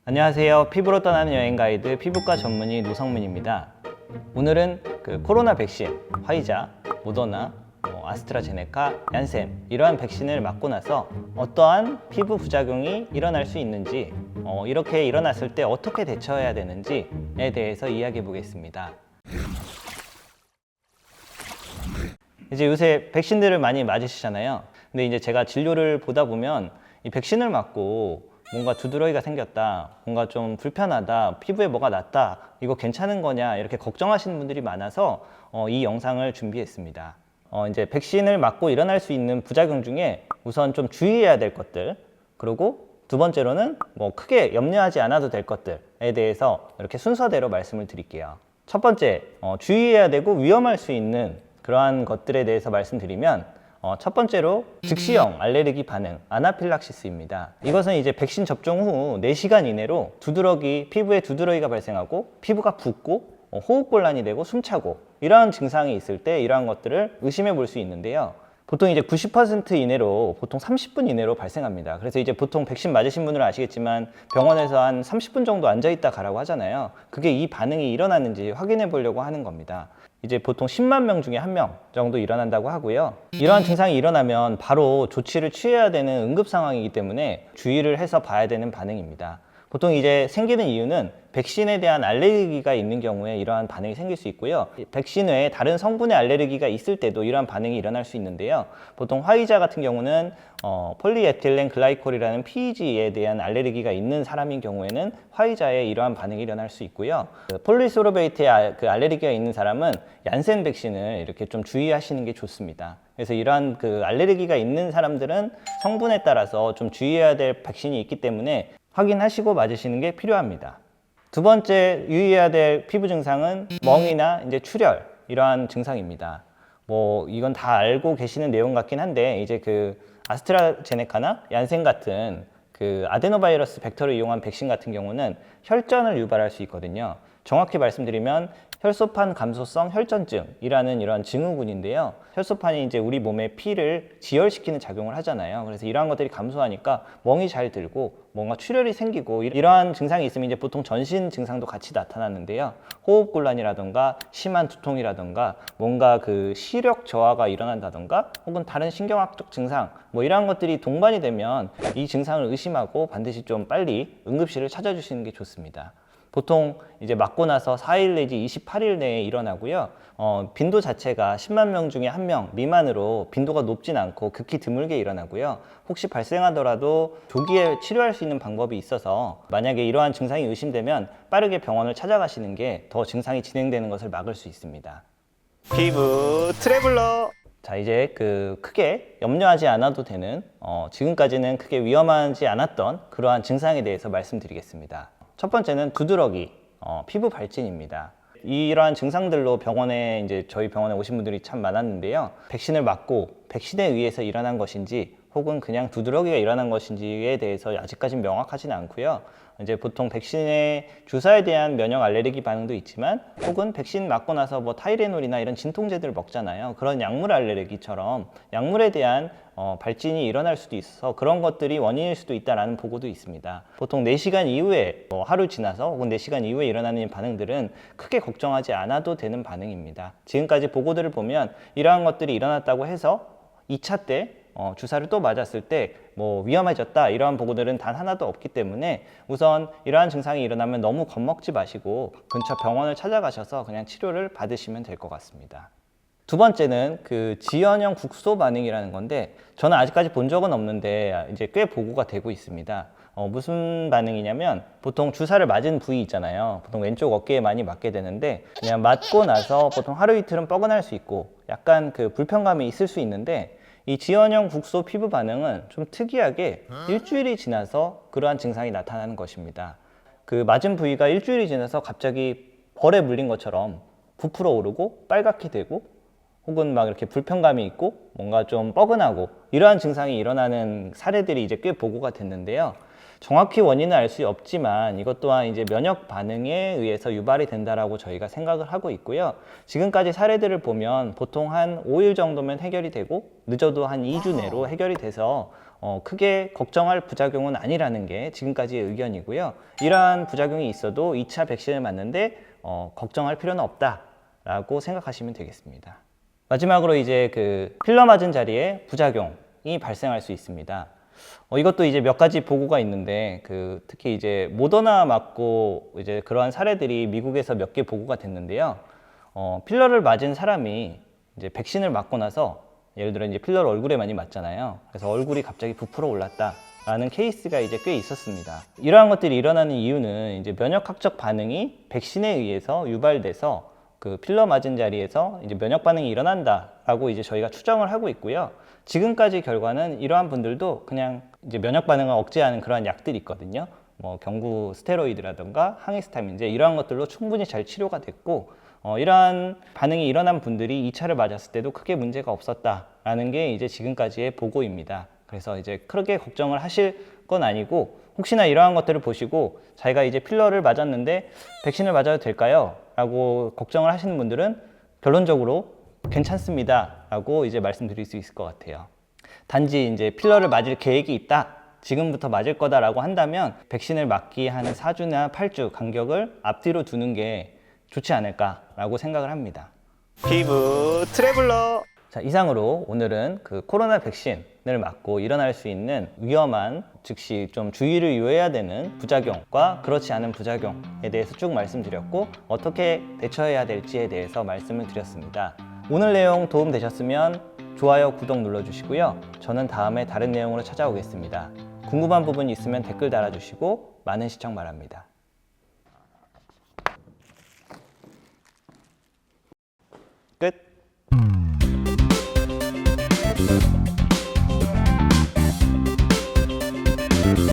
안녕하세요. 피부로 떠나는 여행 가이드 피부과 전문의 노성문입니다. 오늘은 코로나 백신, 화이자, 모더나, 아스트라제네카, 얀센 이러한 백신을 맞고 나서 어떠한 피부 부작용이 일어날 수 있는지, 이렇게 일어났을 때 어떻게 대처해야 되는지에 대해서 이야기해 보겠습니다. 이제 요새 백신들을 많이 맞으시잖아요. 근데 이제 제가 진료를 보다 보면 이 백신을 맞고 뭔가 두드러기가 생겼다, 뭔가 좀 불편하다, 피부에 뭐가 났다, 이거 괜찮은 거냐 이렇게 걱정하시는 분들이 많아서 이 영상을 준비했습니다. 이제 백신을 맞고 일어날 수 있는 부작용 중에 우선 좀 주의해야 될 것들, 그리고 두 번째로는 뭐 크게 염려하지 않아도 될 것들에 대해서 이렇게 순서대로 말씀을 드릴게요. 첫 번째, 주의해야 되고 위험할 수 있는 그러한 것들에 대해서 말씀드리면, 첫 번째로 즉시형 알레르기 반응, 아나필락시스입니다. 이것은 이제 백신 접종 후 4시간 이내로 피부에 두드러기가 발생하고 피부가 붓고 호흡곤란이 되고 숨차고 이러한 증상이 있을 때 이러한 것들을 의심해 볼 수 있는데요. 보통 이제 90% 이내로, 보통 30분 이내로 발생합니다. 그래서 이제 보통 백신 맞으신 분들은 아시겠지만 병원에서 한 30분 정도 앉아 있다 가라고 하잖아요. 그게 이 반응이 일어났는지 확인해 보려고 하는 겁니다. 이제 보통 10만 명 중에 1명 정도 일어난다고 하고요. 이러한 증상이 일어나면 바로 조치를 취해야 되는 응급 상황이기 때문에 주의를 해서 봐야 되는 반응입니다. 보통 이제 생기는 이유는 백신에 대한 알레르기가 있는 경우에 이러한 반응이 생길 수 있고요. 백신 외에 다른 성분의 알레르기가 있을 때도 이러한 반응이 일어날 수 있는데요. 보통 화이자 같은 경우는 폴리에틸렌 글라이콜이라는 PEG에 대한 알레르기가 있는 사람인 경우에는 화이자에 이러한 반응이 일어날 수 있고요. 폴리소르베이트에 알레르기가 있는 사람은 얀센 백신을 이렇게 좀 주의하시는 게 좋습니다. 그래서 이러한 알레르기가 있는 사람들은 성분에 따라서 좀 주의해야 될 백신이 있기 때문에 확인하시고 맞으시는 게 필요합니다. 두 번째 유의해야 될 피부 증상은 멍이나 이제 출혈, 이러한 증상입니다. 뭐 이건 다 알고 계시는 내용 같긴 한데, 이제 아스트라제네카나 얀센 같은 아데노바이러스 벡터를 이용한 백신 같은 경우는 혈전을 유발할 수 있거든요. 정확히 말씀드리면 혈소판 감소성 혈전증이라는 이런 증후군인데요. 혈소판이 이제 우리 몸의 피를 지혈시키는 작용을 하잖아요. 그래서 이러한 것들이 감소하니까 멍이 잘 들고 뭔가 출혈이 생기고 이러한 증상이 있으면 이제 보통 전신 증상도 같이 나타나는데요. 호흡곤란이라던가 심한 두통이라던가 뭔가 시력 저하가 일어난다던가 혹은 다른 신경학적 증상 뭐 이러한 것들이 동반이 되면 이 증상을 의심하고 반드시 좀 빨리 응급실을 찾아주시는 게 좋습니다. 보통 이제 맞고 나서 4일 내지 28일 내에 일어나고요. 빈도 자체가 10만 명 중에 1명 미만으로 빈도가 높진 않고 극히 드물게 일어나고요. 혹시 발생하더라도 조기에 치료할 수 있는 방법이 있어서 만약에 이러한 증상이 의심되면 빠르게 병원을 찾아가시는 게 더 증상이 진행되는 것을 막을 수 있습니다. 피부 트래블러! 자, 이제 크게 염려하지 않아도 되는, 지금까지는 크게 위험하지 않았던 그러한 증상에 대해서 말씀드리겠습니다. 첫 번째는 두드러기, 피부 발진입니다. 이러한 증상들로 저희 병원에 오신 분들이 참 많았는데요. 백신을 맞고 백신에 의해서 일어난 것인지 혹은 그냥 두드러기가 일어난 것인지에 대해서 아직까지는 명확하지는 않고요. 이제 보통 백신의 주사에 대한 면역 알레르기 반응도 있지만 혹은 백신 맞고 나서 뭐 타이레놀이나 이런 진통제들을 먹잖아요. 그런 약물 알레르기처럼 약물에 대한 발진이 일어날 수도 있어서 그런 것들이 원인일 수도 있다는 보고도 있습니다. 보통 4시간 이후에 하루 지나서 혹은 4시간 이후에 일어나는 반응들은 크게 걱정하지 않아도 되는 반응입니다. 지금까지 보고들을 보면 이러한 것들이 일어났다고 해서 2차 때 주사를 또 맞았을 때 뭐 위험해졌다 이러한 보고들은 단 하나도 없기 때문에 우선 이러한 증상이 일어나면 너무 겁먹지 마시고 근처 병원을 찾아가셔서 그냥 치료를 받으시면 될 것 같습니다. 두 번째는 지연형 국소 반응이라는 건데, 저는 아직까지 본 적은 없는데 이제 꽤 보고가 되고 있습니다. 무슨 반응이냐면, 보통 주사를 맞은 부위 있잖아요. 보통 왼쪽 어깨에 많이 맞게 되는데 그냥 맞고 나서 보통 하루 이틀은 뻐근할 수 있고 약간 불편감이 있을 수 있는데, 이 지연형 국소 피부 반응은 좀 특이하게 일주일이 지나서 그러한 증상이 나타나는 것입니다. 맞은 부위가 일주일이 지나서 갑자기 벌에 물린 것처럼 부풀어 오르고 빨갛게 되고 혹은 막 이렇게 불편감이 있고 뭔가 좀 뻐근하고 이러한 증상이 일어나는 사례들이 이제 꽤 보고가 됐는데요. 정확히 원인은 알 수 없지만 이것 또한 이제 면역 반응에 의해서 유발이 된다라고 저희가 생각을 하고 있고요. 지금까지 사례들을 보면 보통 한 5일 정도면 해결이 되고 늦어도 한 2주 내로 해결이 돼서 크게 걱정할 부작용은 아니라는 게 지금까지의 의견이고요. 이러한 부작용이 있어도 2차 백신을 맞는데 걱정할 필요는 없다라고 생각하시면 되겠습니다. 마지막으로 이제 그 필러 맞은 자리에 부작용이 발생할 수 있습니다. 이것도 이제 몇 가지 보고가 있는데 특히 이제 모더나 맞고 이제 그러한 사례들이 미국에서 몇 개 보고가 됐는데요. 필러를 맞은 사람이 이제 백신을 맞고 나서 예를 들어 이제 필러를 얼굴에 많이 맞잖아요. 그래서 얼굴이 갑자기 부풀어 올랐다라는 케이스가 이제 꽤 있었습니다. 이러한 것들이 일어나는 이유는 이제 면역학적 반응이 백신에 의해서 유발돼서 그 필러 맞은 자리에서 이제 면역 반응이 일어난다라고 이제 저희가 추정을 하고 있고요. 지금까지 결과는 이러한 분들도 그냥 이제 면역 반응을 억제하는 그러한 약들이 있거든요. 뭐 경구 스테로이드라든가 항히스타민제 이러한 것들로 충분히 잘 치료가 됐고 이러한 반응이 일어난 분들이 2차를 맞았을 때도 크게 문제가 없었다라는 게 이제 지금까지의 보고입니다. 그래서 이제 크게 걱정을 하실 건 아니고 혹시나 이러한 것들을 보시고 자기가 이제 필러를 맞았는데 백신을 맞아도 될까요? 라고 걱정을 하시는 분들은 결론적으로 괜찮습니다 라고 이제 말씀드릴 수 있을 것 같아요. 단지 이제 필러를 맞을 계획이 있다, 지금부터 맞을 거다라고 한다면 백신을 맞기 한 4주나 8주 간격을 앞뒤로 두는 게 좋지 않을까라고 생각을 합니다. 피부 트래블러. 자, 이상으로 오늘은 그 코로나 백신을 맞고 일어날 수 있는 위험한, 즉시 좀 주의를 요해야 되는 부작용과 그렇지 않은 부작용에 대해서 쭉 말씀드렸고 어떻게 대처해야 될지에 대해서 말씀을 드렸습니다. 오늘 내용 도움 되셨으면 좋아요, 구독 눌러주시고요. 저는 다음에 다른 내용으로 찾아오겠습니다. 궁금한 부분이 있으면 댓글 달아주시고 많은 시청 바랍니다.